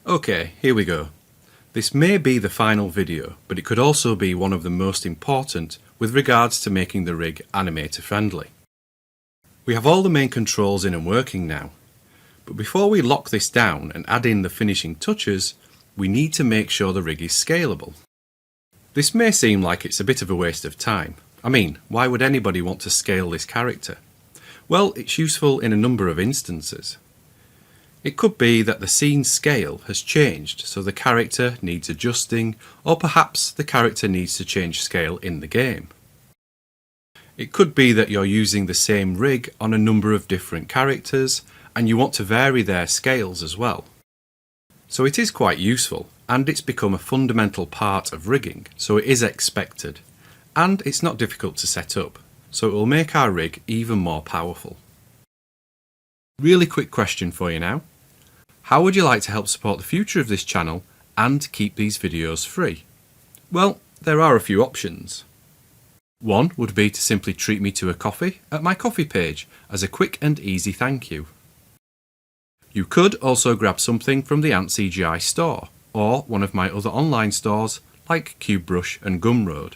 Okay, here we go. This may be the final video, but it could also be one of the most important with regards to making the rig animator friendly. We have all the main controls in and working now, but before we lock this down and add in the finishing touches, we need to make sure the rig is scalable. This may seem like it's a bit of a waste of time. I mean, why would anybody want to scale this character? Well, it's useful in a number of instances. It could be that the scene scale has changed, so the character needs adjusting, or perhaps the character needs to change scale in the game. It could be that you're using the same rig on a number of different characters, and you want to vary their scales as well. So it is quite useful, and it's become a fundamental part of rigging, so it is expected. And it's not difficult to set up, so it will make our rig even more powerful. Really quick question for you now. How would you like to help support the future of this channel and keep these videos free? Well, there are a few options. One would be to simply treat me to a coffee at my coffee page as a quick and easy thank you. You could also grab something from the antCGi store or one of my other online stores like CubeBrush and Gumroad.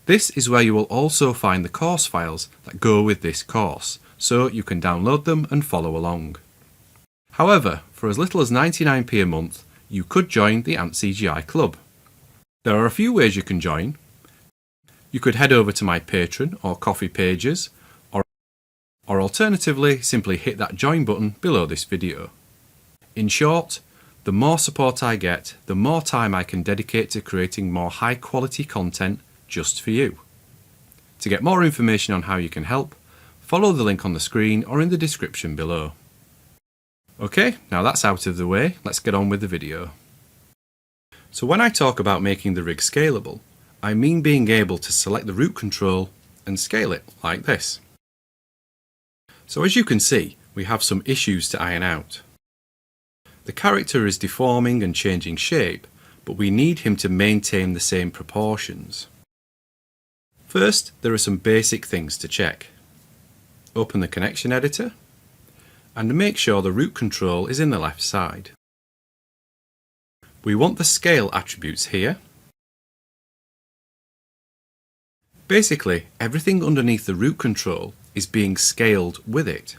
This is where you will also find the course files that go with this course, so you can download them and follow along. However, for as little as 99p a month, you could join the antCGi club. There are a few ways you can join. You could head over to my Patreon or Coffee pages, or alternatively simply hit that join button below this video. In short, the more support I get, the more time I can dedicate to creating more high quality content just for you. To get more information on how you can help, follow the link on the screen or in the description below. Okay, now that's out of the way, let's get on with the video. So when I talk about making the rig scalable, I mean being able to select the root control and scale it like this. So as you can see, we have some issues to iron out. The character is deforming and changing shape, but we need him to maintain the same proportions. First, there are some basic things to check. Open the connection editor and make sure the root control is in the left side. We want the scale attributes here. Basically, everything underneath the root control is being scaled with it,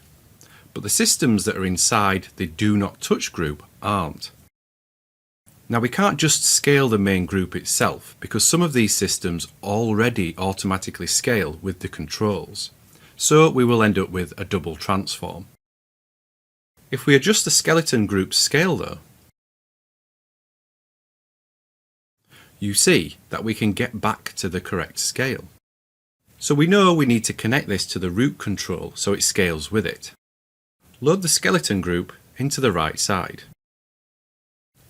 but the systems that are inside the do not touch group aren't. Now we can't just scale the main group itself because some of these systems already automatically scale with the controls, so we will end up with a double transform. If we adjust the skeleton group's scale though, you see that we can get back to the correct scale. So we know we need to connect this to the root control so it scales with it. Load the skeleton group into the right side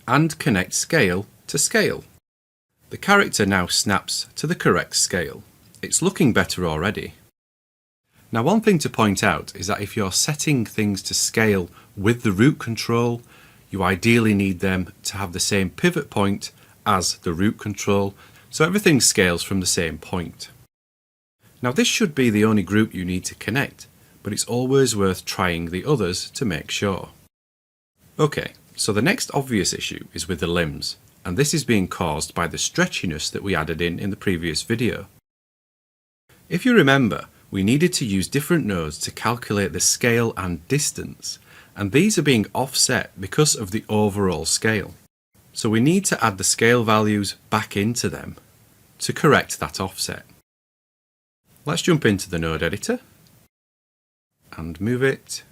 and connect scale to scale. The character now snaps to the correct scale. It's looking better already. Now one thing to point out is that if you're setting things to scale with the root control, you ideally need them to have the same pivot point as the root control, so everything scales from the same point. Now this should be the only group you need to connect, but it's always worth trying the others to make sure. Okay, so the next obvious issue is with the limbs, and this is being caused by the stretchiness that we added in the previous video. If you remember, we needed to use different nodes to calculate the scale and distance, and these are being offset because of the overall scale. So we need to add the scale values back into them to correct that offset. Let's jump into the node editor and move it.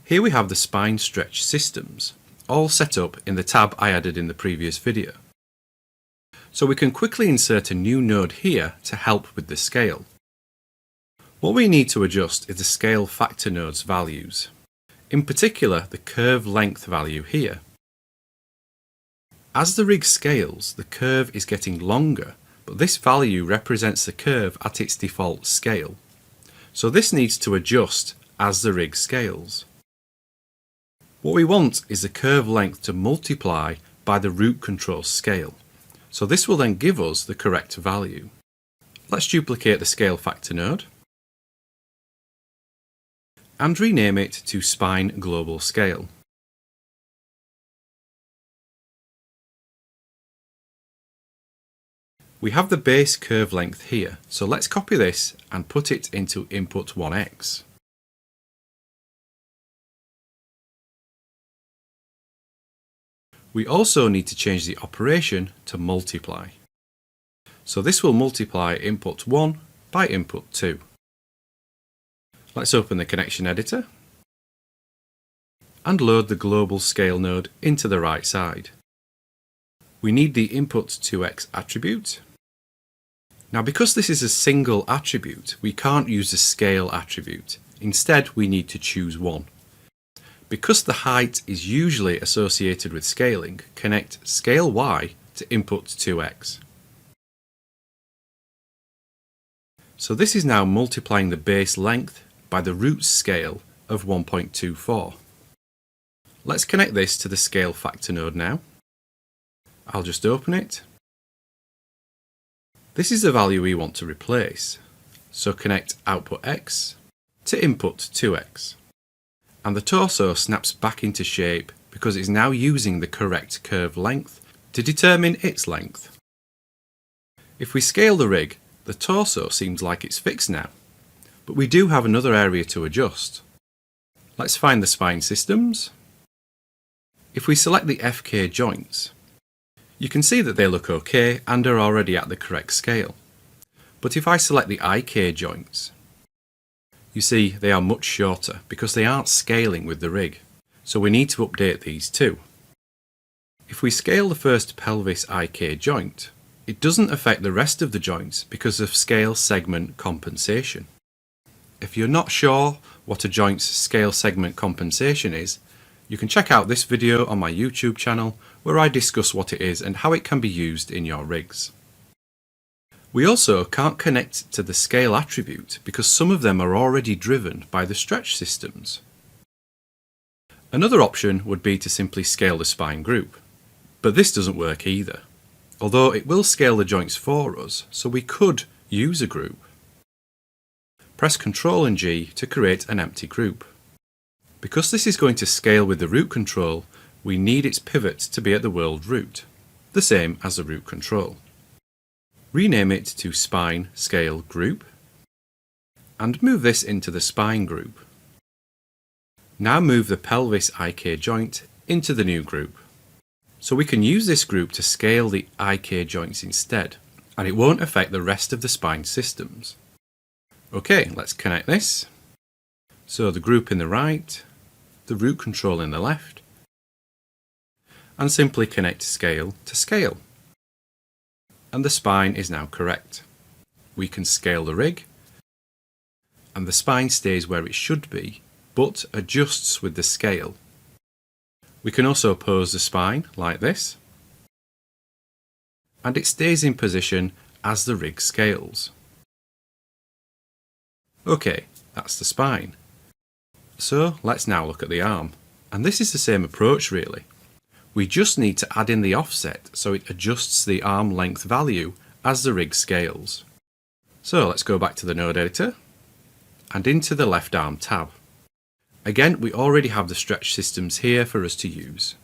Here we have the spine stretch systems, all set up in the tab I added in the previous video. So we can quickly insert a new node here to help with the scale. What we need to adjust is the scale factor node's values, in particular the curve length value here. As the rig scales, the curve is getting longer, but this value represents the curve at its default scale. So this needs to adjust as the rig scales. What we want is the curve length to multiply by the root control scale. So this will then give us the correct value. Let's duplicate the scale factor node and rename it to Spine Global Scale. We have the base curve length here, so let's copy this and put it into input 1x. We also need to change the operation to multiply. So this will multiply input 1 by input 2. Let's open the connection editor and load the global scale node into the right side. We need the input 2x attribute. Now because this is a single attribute, we can't use the scale attribute. Instead, we need to choose one. Because the height is usually associated with scaling, connect scale y to input 2x. So this is now multiplying the base length by the root scale of 1.24. Let's connect this to the scale factor node now. I'll just open it. This is the value we want to replace. So connect output x to input 2x. And the torso snaps back into shape because it's now using the correct curve length to determine its length. If we scale the rig, the torso seems like it's fixed now, but we do have another area to adjust. Let's find the spine systems. If we select the FK joints, you can see that they look okay and are already at the correct scale. But if I select the IK joints, you see they are much shorter because they aren't scaling with the rig, so we need to update these too. If we scale the first pelvis IK joint, it doesn't affect the rest of the joints because of scale segment compensation. If you're not sure what a joint's scale segment compensation is, you can check out this video on my YouTube channel where I discuss what it is and how it can be used in your rigs. We also can't connect to the scale attribute because some of them are already driven by the stretch systems. Another option would be to simply scale the spine group, but this doesn't work either, although it will scale the joints for us, so we could use a group. Press Ctrl and G to create an empty group. Because this is going to scale with the root control, we need its pivot to be at the world root, the same as the root control. Rename it to Spine Scale Group and move this into the spine group. Now move the pelvis IK joint into the new group. So we can use this group to scale the IK joints instead, and it won't affect the rest of the spine systems. Okay, let's connect this. So the group in the right, the root control in the left, and simply connect scale to scale. And the spine is now correct. We can scale the rig, and the spine stays where it should be, but adjusts with the scale. We can also pose the spine like this, and it stays in position as the rig scales. Okay, that's the spine. So let's now look at the arm, and this is the same approach really. We just need to add in the offset so it adjusts the arm length value as the rig scales. So let's go back to the node editor and into the left arm tab. Again, we already have the stretch systems here for us to use.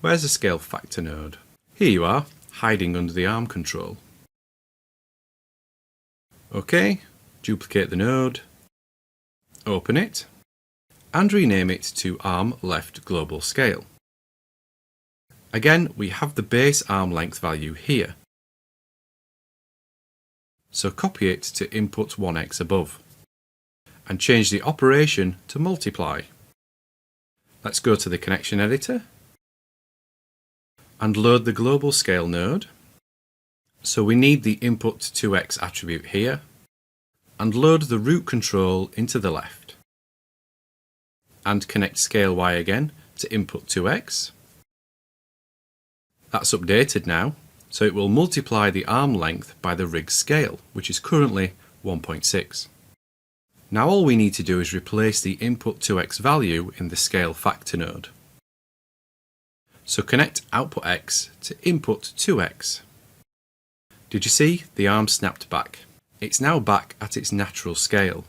Where's the scale factor node? Here you are, hiding under the arm control. Okay, duplicate the node, open it, and rename it to arm left global scale. Again, we have the base arm length value here. So copy it to input 1x above and change the operation to multiply. Let's go to the connection editor and load the global scale node. So we need the input 2x attribute here and load the root control into the left and connect scale y again to input 2x. That's updated now, so it will multiply the arm length by the rig scale, which is currently 1.6. Now all we need to do is replace the input 2x value in the scale factor node. So connect output x to input 2x. Did you see? The arm snapped back. It's now back at its natural scale.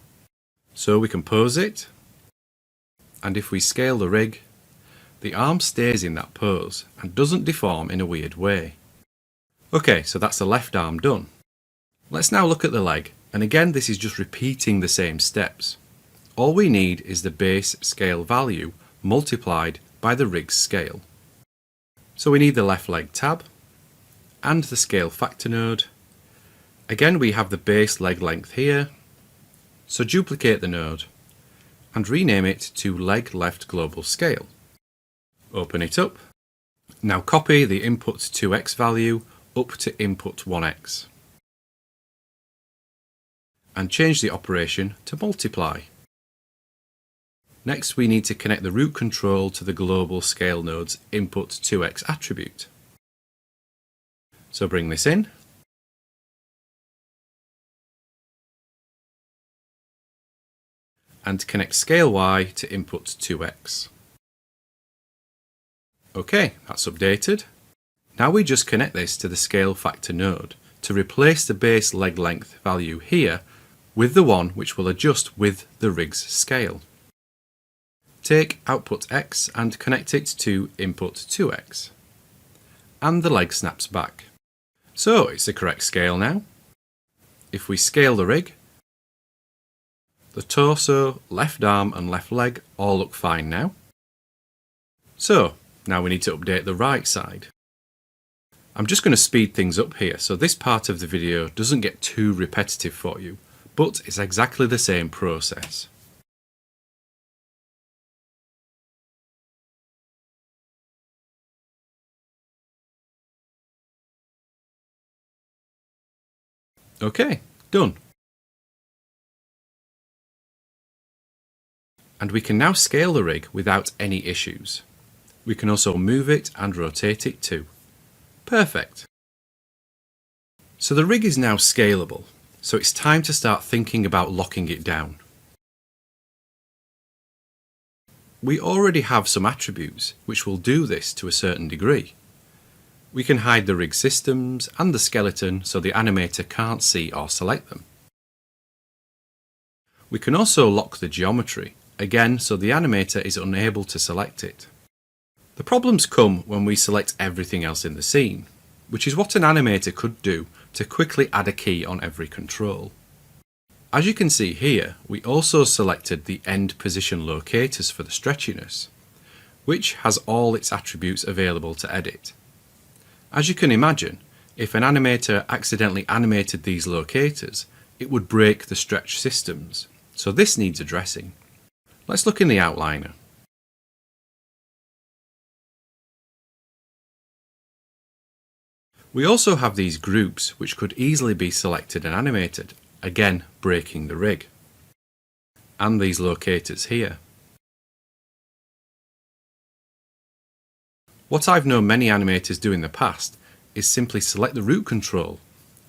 So we can pose it, and if we scale the rig, the arm stays in that pose and doesn't deform in a weird way. Okay, so that's the left arm done. Let's now look at the leg, and again this is just repeating the same steps. All we need is the base scale value multiplied by the rig's scale. So we need the left leg tab and the scale factor node. Again we have the base leg length here, so duplicate the node and rename it to leg left global scale. Open it up. Now copy the input 2x value up to input 1x and change the operation to multiply. Next we need to connect the root control to the global scale node's input 2x attribute. So bring this in and connect scale y to input 2x. Okay, that's updated. Now we just connect this to the scale factor node to replace the base leg length value here with the one which will adjust with the rig's scale. Take output x and connect it to input 2x. And the leg snaps back. So it's the correct scale now. If we scale the rig, the torso, left arm and left leg all look fine now. So now we need to update the right side. I'm just going to speed things up here so this part of the video doesn't get too repetitive for you, but it's exactly the same process. Okay, done. And we can now scale the rig without any issues. We can also move it and rotate it too. Perfect. So the rig is now scalable, so it's time to start thinking about locking it down. We already have some attributes which will do this to a certain degree. We can hide the rig systems and the skeleton so the animator can't see or select them. We can also lock the geometry, again so the animator is unable to select it. The problems come when we select everything else in the scene, which is what an animator could do to quickly add a key on every control. As you can see here, we also selected the end position locators for the stretchiness, which has all its attributes available to edit. As you can imagine, if an animator accidentally animated these locators, it would break the stretch systems, so this needs addressing. Let's look in the outliner. We also have these groups which could easily be selected and animated, again breaking the rig. And these locators here. What I've known many animators do in the past is simply select the root control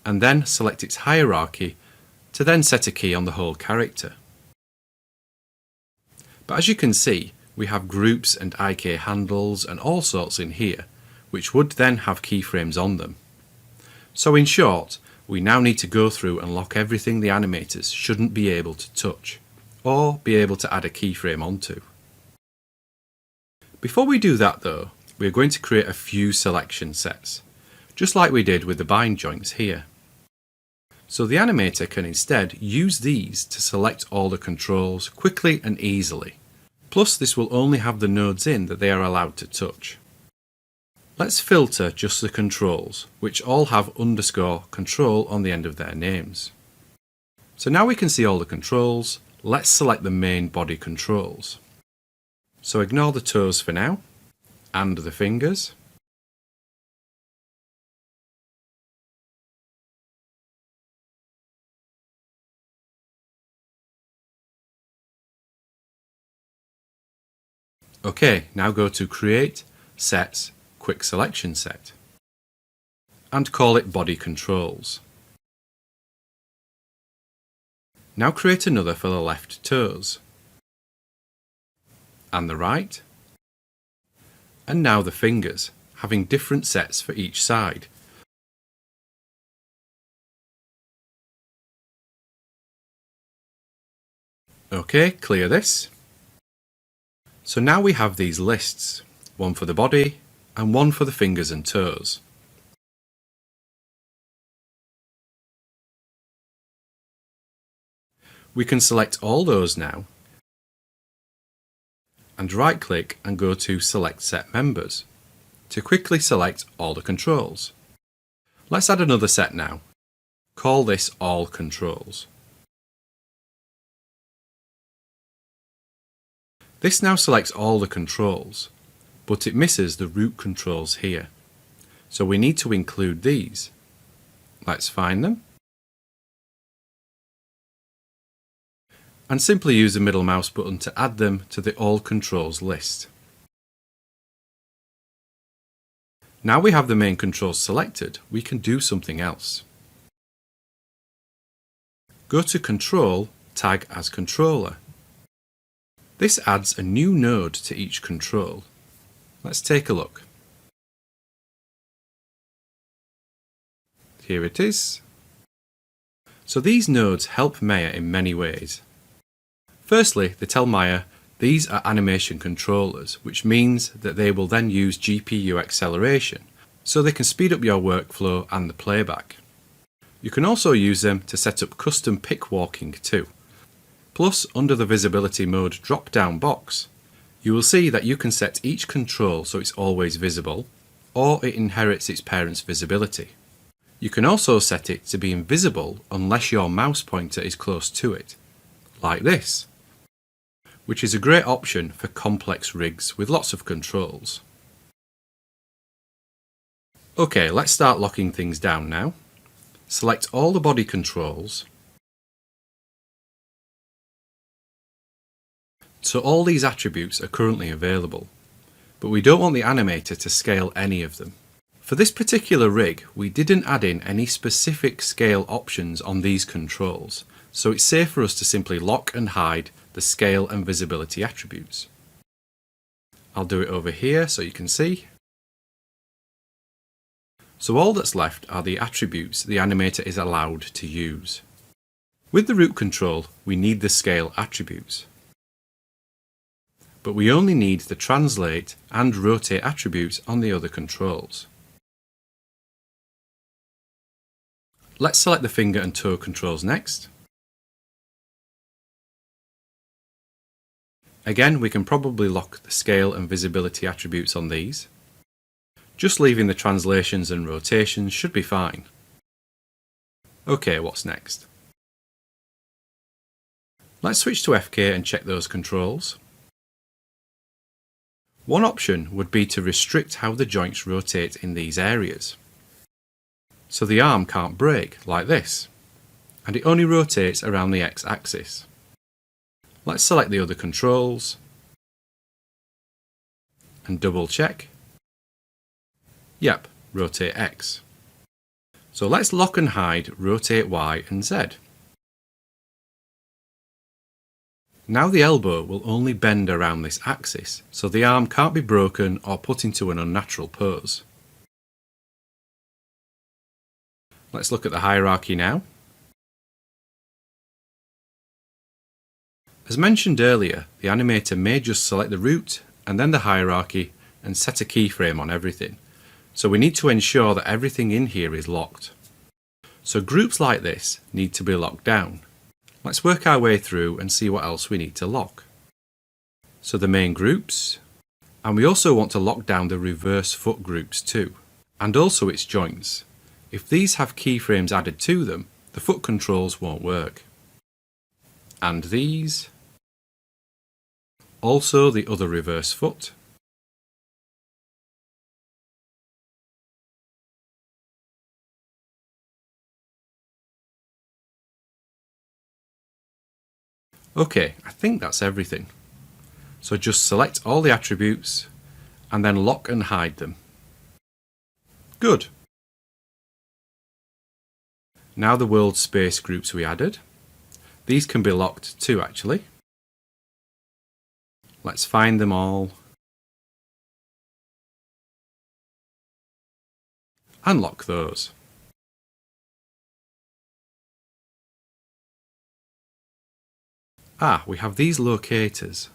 and then select its hierarchy to then set a key on the whole character. But as you can see, we have groups and IK handles and all sorts in here, which would then have keyframes on them. So in short, we now need to go through and lock everything the animators shouldn't be able to touch, or be able to add a keyframe onto. Before we do that though, we are going to create a few selection sets, just like we did with the bind joints here. So the animator can instead use these to select all the controls quickly and easily. Plus this will only have the nodes in that they are allowed to touch. Let's filter just the controls, which all have underscore control on the end of their names. So now we can see all the controls. Let's select the main body controls. So ignore the toes for now, and the fingers. Okay, now go to Create, Sets, Quick Selection Set, and call it Body Controls. Now create another for the left toes, and the right, and now the fingers, having different sets for each side. Okay, clear this. So now we have these lists, one for the body and one for the fingers and toes. We can select all those now and right click and go to Select Set Members to quickly select all the controls. Let's add another set now. Call this All Controls. This now selects all the controls, but it misses the root controls here. So we need to include these. Let's find them. And simply use the middle mouse button to add them to the All Controls list. Now we have the main controls selected, we can do something else. Go to Control, Tag as Controller. This adds a new node to each control. Let's take a look. Here it is. So these nodes help Maya in many ways. Firstly, they tell Maya these are animation controllers, which means that they will then use GPU acceleration, so they can speed up your workflow and the playback. You can also use them to set up custom pick walking too. Plus, under the visibility mode drop-down box, you will see that you can set each control so it's always visible, or it inherits its parent's visibility. You can also set it to be invisible unless your mouse pointer is close to it, like this, which is a great option for complex rigs with lots of controls. Okay, let's start locking things down now. Select all the body controls. So all these attributes are currently available, but we don't want the animator to scale any of them. For this particular rig, we didn't add in any specific scale options on these controls, so it's safe for us to simply lock and hide the scale and visibility attributes. I'll do it over here so you can see. So all that's left are the attributes the animator is allowed to use. With the root control, we need the scale attributes, but we only need the translate and rotate attributes on the other controls. Let's select the finger and toe controls next. Again, we can probably lock the scale and visibility attributes on these. Just leaving the translations and rotations should be fine. Okay, what's next? Let's switch to FK and check those controls. One option would be to restrict how the joints rotate in these areas. So the arm can't break, like this, and it only rotates around the X-axis. Let's select the other controls and double check. Yep, rotate X. So let's lock and hide rotate Y and Z. Now the elbow will only bend around this axis, so the arm can't be broken or put into an unnatural pose. Let's look at the hierarchy now. As mentioned earlier, the animator may just select the root and then the hierarchy and set a keyframe on everything. So we need to ensure that everything in here is locked. So groups like this need to be locked down. Let's work our way through and see what else we need to lock. So the main groups, and we also want to lock down the reverse foot groups too, and also its joints. If these have keyframes added to them, the foot controls won't work. And these. Also the other reverse foot. Okay, I think that's everything. So just select all the attributes and then lock and hide them. Good. Now the world space groups we added. These can be locked too actually. Let's find them all. And lock those. We have these locators,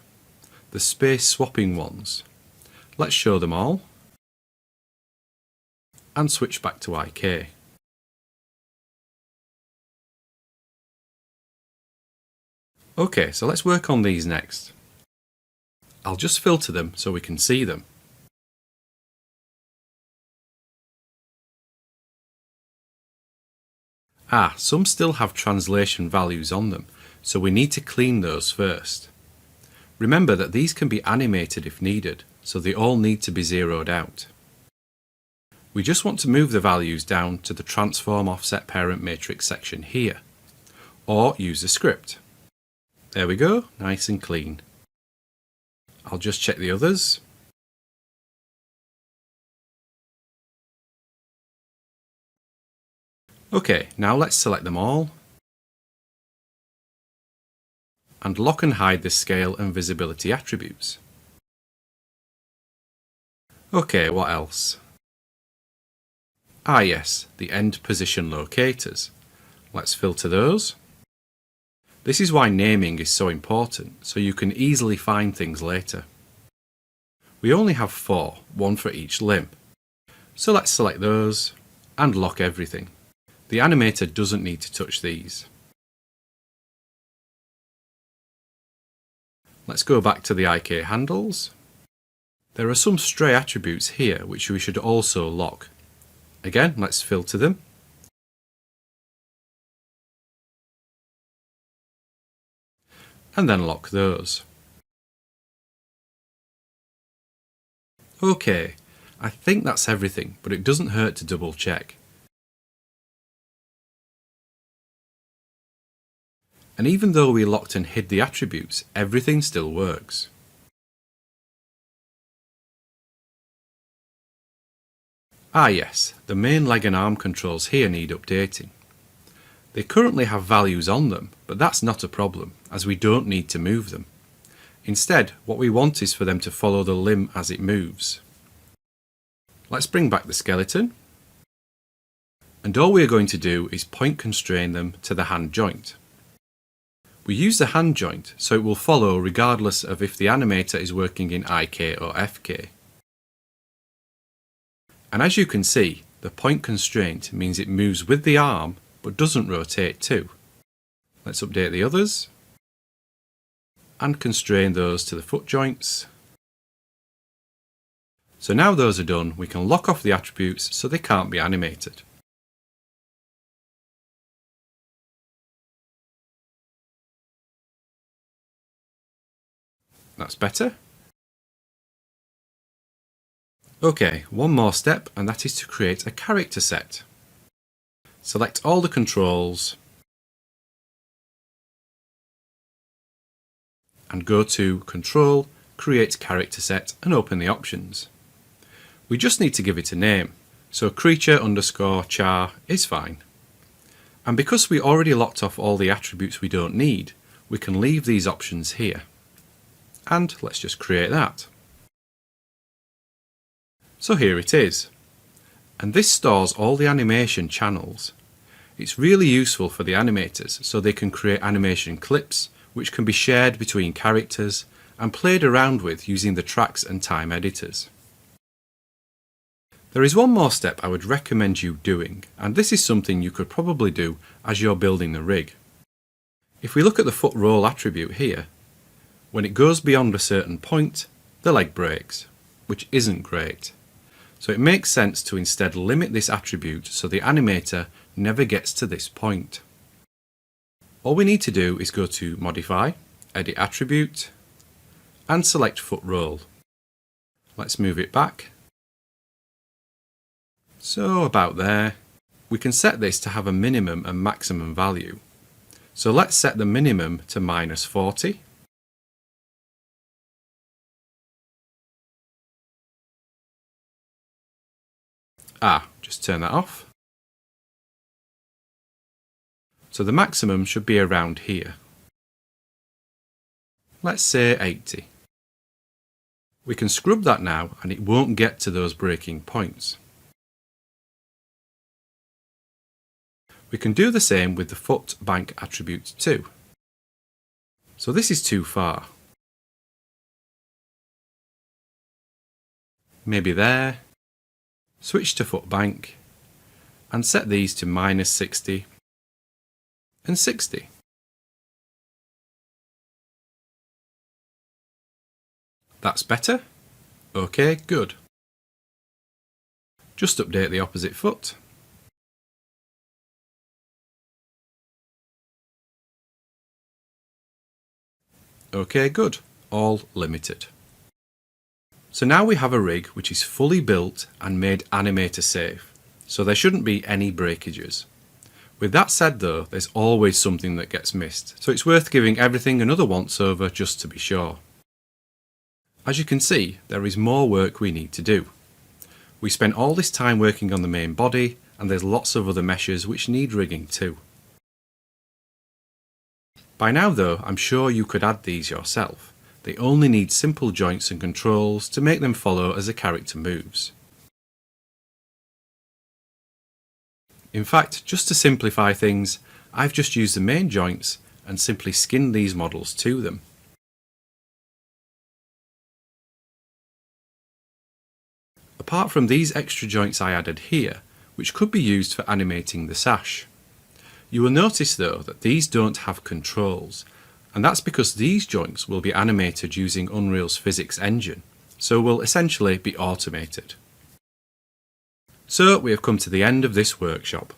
the space swapping ones. Let's show them all and switch back to IK. Okay, so let's work on these next. I'll just filter them so we can see them. Some still have translation values on them, so we need to clean those first. Remember that these can be animated if needed, so they all need to be zeroed out. We just want to move the values down to the Transform Offset Parent Matrix section here, or use the script. There we go, nice and clean. I'll just check the others. Okay, now let's select them all and lock and hide the scale and visibility attributes. Okay, what else? Yes, the end position locators. Let's filter those. This is why naming is so important, so you can easily find things later. We only have 4, one for each limb. So let's select those and lock everything. The animator doesn't need to touch these. Let's go back to the IK handles. There are some stray attributes here which we should also lock. Again, let's filter them. And then lock those. Okay, I think that's everything, but it doesn't hurt to double check. And even though we locked and hid the attributes, everything still works. Yes, the main leg and arm controls here need updating. They currently have values on them, but that's not a problem, as we don't need to move them. Instead, what we want is for them to follow the limb as it moves. Let's bring back the skeleton. And all we're going to do is point constrain them to the hand joint. We use the hand joint so it will follow regardless of if the animator is working in IK or FK. And as you can see, the point constraint means it moves with the arm but doesn't rotate too. Let's update the others and constrain those to the foot joints. So now those are done, we can lock off the attributes so they can't be animated. That's better. Okay, one more step, and that is to create a character set. Select all the controls and go to Control, Create Character Set and open the options. We just need to give it a name, so creature_char is fine. And because we already locked off all the attributes we don't need, we can leave these options here. And let's just create that. So here it is. And this stores all the animation channels. It's really useful for the animators so they can create animation clips which can be shared between characters and played around with using the tracks and time editors. There is one more step I would recommend you doing, and this is something you could probably do as you're building the rig. If we look at the foot roll attribute here, when it goes beyond a certain point, the leg breaks, which isn't great. So it makes sense to instead limit this attribute so the animator never gets to this point. All we need to do is go to Modify, Edit Attribute, and select Foot Roll. Let's move it back. So about there. We can set this to have a minimum and maximum value. So let's set the minimum to -40. Just turn that off. So the maximum should be around here. Let's say 80. We can scrub that now and it won't get to those breaking points. We can do the same with the foot bank attribute too. So this is too far. Maybe there. Switch to foot bank and set these to -60 and 60. That's better. OK, good. Just update the opposite foot. OK, good. All limited. So now we have a rig which is fully built and made animator safe, so there shouldn't be any breakages. With that said though, there's always something that gets missed, so it's worth giving everything another once over just to be sure. As you can see, there is more work we need to do. We spent all this time working on the main body, and there's lots of other meshes which need rigging too. By now though, I'm sure you could add these yourself. They only need simple joints and controls to make them follow as a character moves. In fact, just to simplify things, I've just used the main joints and simply skinned these models to them. Apart from these extra joints I added here, which could be used for animating the sash. You will notice though that these don't have controls, and that's because these joints will be animated using Unreal's physics engine, so will essentially be automated. So we have come to the end of this workshop.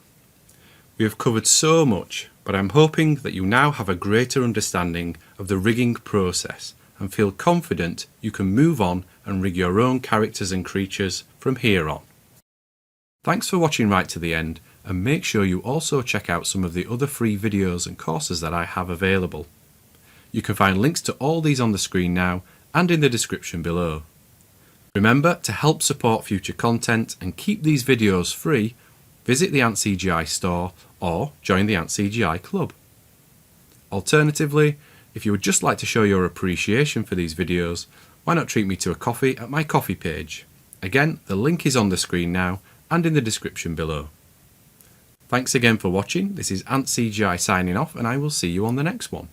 We have covered so much, but I'm hoping that you now have a greater understanding of the rigging process and feel confident you can move on and rig your own characters and creatures from here on. Thanks for watching right to the end, and make sure you also check out some of the other free videos and courses that I have available. You can find links to all these on the screen now and in the description below. Remember, to help support future content and keep these videos free, visit the antCGi store or join the antCGi club. Alternatively, if you would just like to show your appreciation for these videos, why not treat me to a coffee at my coffee page? Again, the link is on the screen now and in the description below. Thanks again for watching. This is antCGi signing off, and I will see you on the next one.